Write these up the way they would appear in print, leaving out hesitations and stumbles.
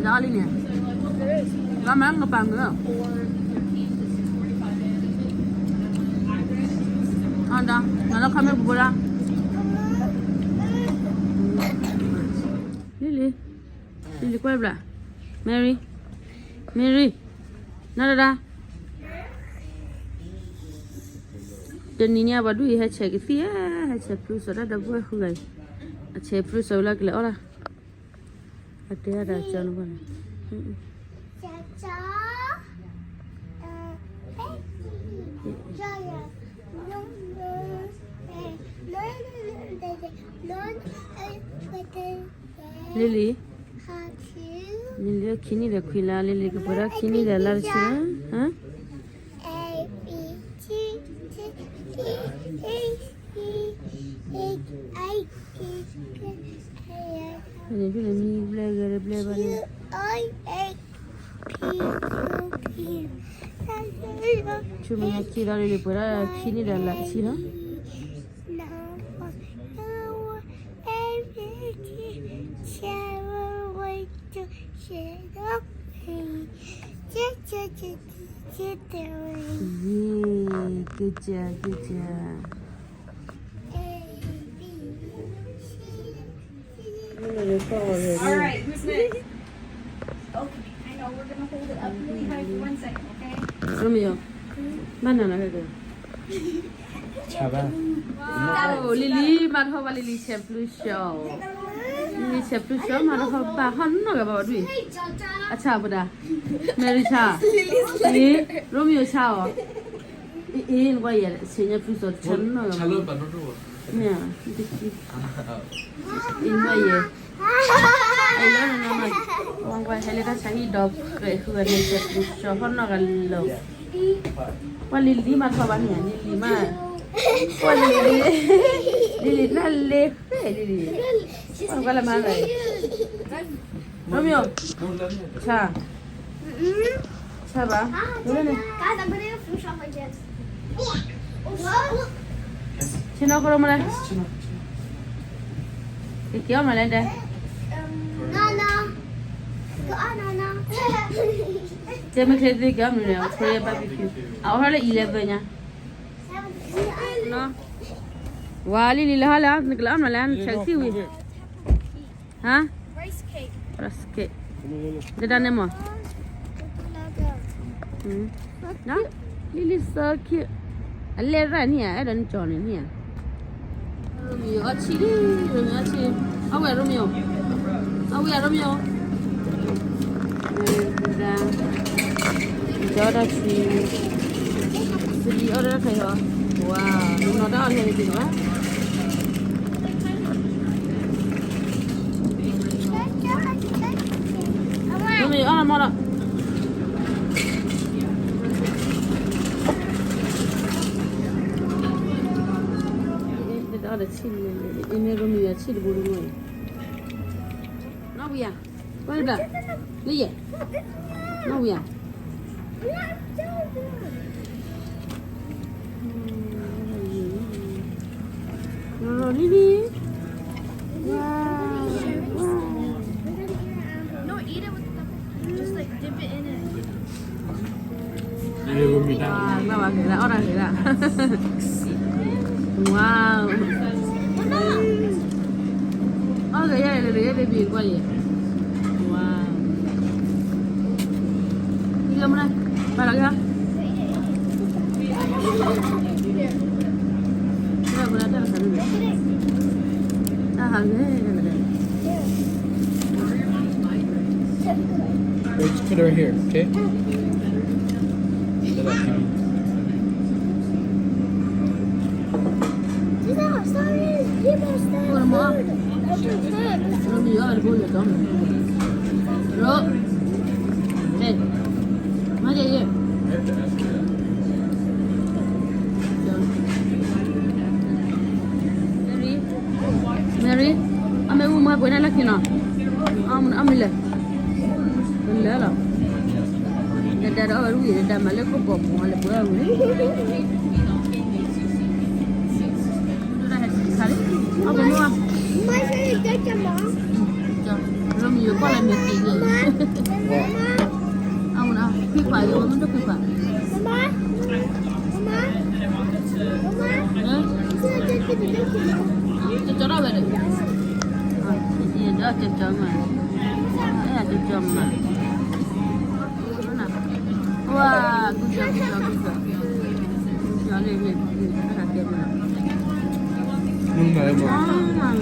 darling. Come on, come on. Anda, nala kami bubula. Lily, kau berapa? Mary, nada. Dan ini apa dulu ya cek itu ya cek plus ada gue hugai, cek plus saya lagi lah. Ada jangan lupa. Lily kini dah kuila Lily kepala kini dah lari sih, ha? Ini tu ni belajar balik. Cuma nak kira Lily pura kini dah lari sih, ha? Good job. All right, who's next? Okay, I know we're gonna hold it up really high for 1 second, okay? Romeo, mana nak ke? Wow, Lily, mana kau Lily chef plus show? Lily chef plus show mana kau bahan nak ke bawa duit? Acha apa dah? Mary cha, ni Romeo cha oh. Ini kau ya, senior plus show chen nak ke? Chalur baru tu. Ni ah, ini kau ya. Ayo nama, orang kau helikat sahi dog, kau ni chef plus show kau nak kalau. Wah Lily mana kau bani? Lily mana? Wah Lily nalle, Lily. Orang kau mana? Romeo, cha ba? Boleh ni? Guys, I'm gonna go food shop my kids. Cina kau mana? Ikiau mana dah? Nana. Nana. Jangan kerja kau ni, aku ya barbecue. Awak ada 11 nya. No. Wali lila hala, nak kelam malan Chelsea wi. Ha? Rice cake. Rice cake. Dah dah nama. Nah, Lily so cute. Alera ni ah, ada ni John ni ah. Romeo, aci. Awak Romeo. Dah si. Jadi orang kaya. Wow, nak dah ni tu ah. Romeo, mana? Ada cili, ini Romeo cili bulu ni. Nak ya? Kau dah? Ni ya? Nak ya? Lily. Wow. No, eat it with the just like dip it in it. Ini bumi dah. Wah, bawa orang kira. Wow. Oh, ya, baby, kau ye. Wow. Ini mana? Balak ya? Ya, berada di sana. Let's put her here, okay? Romeo ada boleh dong. Ro. Mana ye? Mary, ame umah buat lagi na. Amila. Amila lah. Dah dah baru ni, dah malah kau bawa malah buat ni. Dah sekali. Apa ni? My favorite teacher, Mom. Romeo, kau lah mesti ni. phải rồi nó được phải cho nó về được gì đó cho mà đấy là cho mà wow good job cho lên là tiền mà Nung này mà.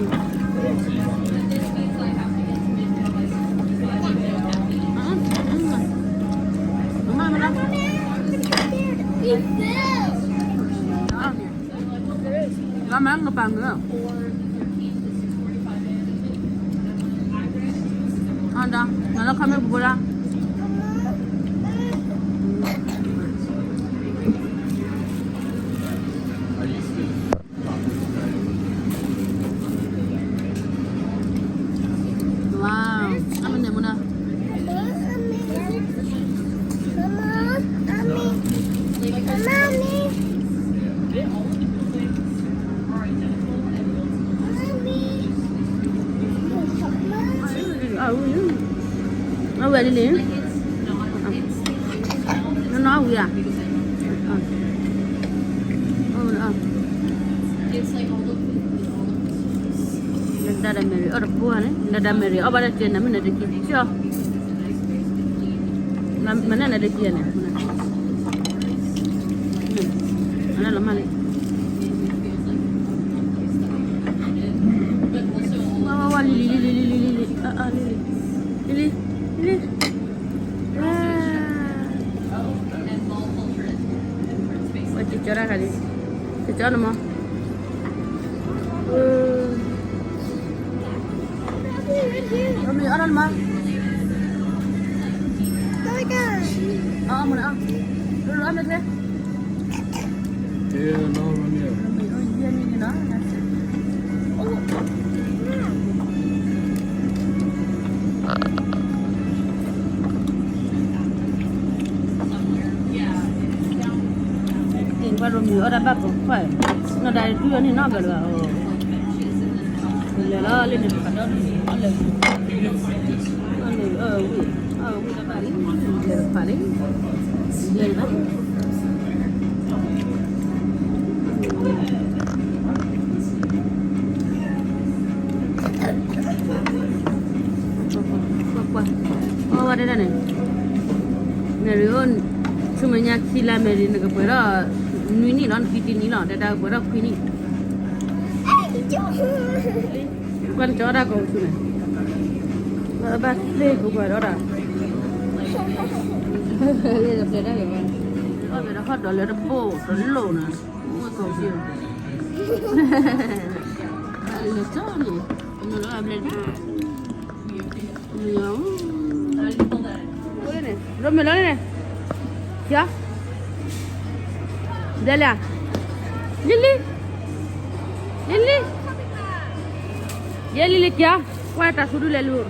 Nó mang cái bằng nữa. Ada, nó kami bubula. Wow, amin deh muna. Nó về đi liền. Nó nói gì à? Nada meri orang buah ni, nada meri. Oh, pada dia nama nada kia. Mana nada kia ni? Mana lama ni? Wah, lili. Wah, cicara kali. Cicara nama. Kami orang mah. Mana? Dulu ambil deh. Yeah, no, run here. Dia ni na. Ini baru ni orang bapa phải. Nó đại tu ni nó gần là. Là lên được cả đó. Lên. Ui đã phải. Giờ phải. Giờ đó. Oh, ada nih. Merion semuanya sila meri nak pera ni non fiti ni non ada pera kini. Bukan cara kau tu ni. Bas le kau pera ora. Le dah pera ya. Oh, pera hot dah le bo, lo na. Oh, kau dia. Le tani. Mula ambil. Rồi mình nói này chưa đây là Lily kia quay ta xuống lên luôn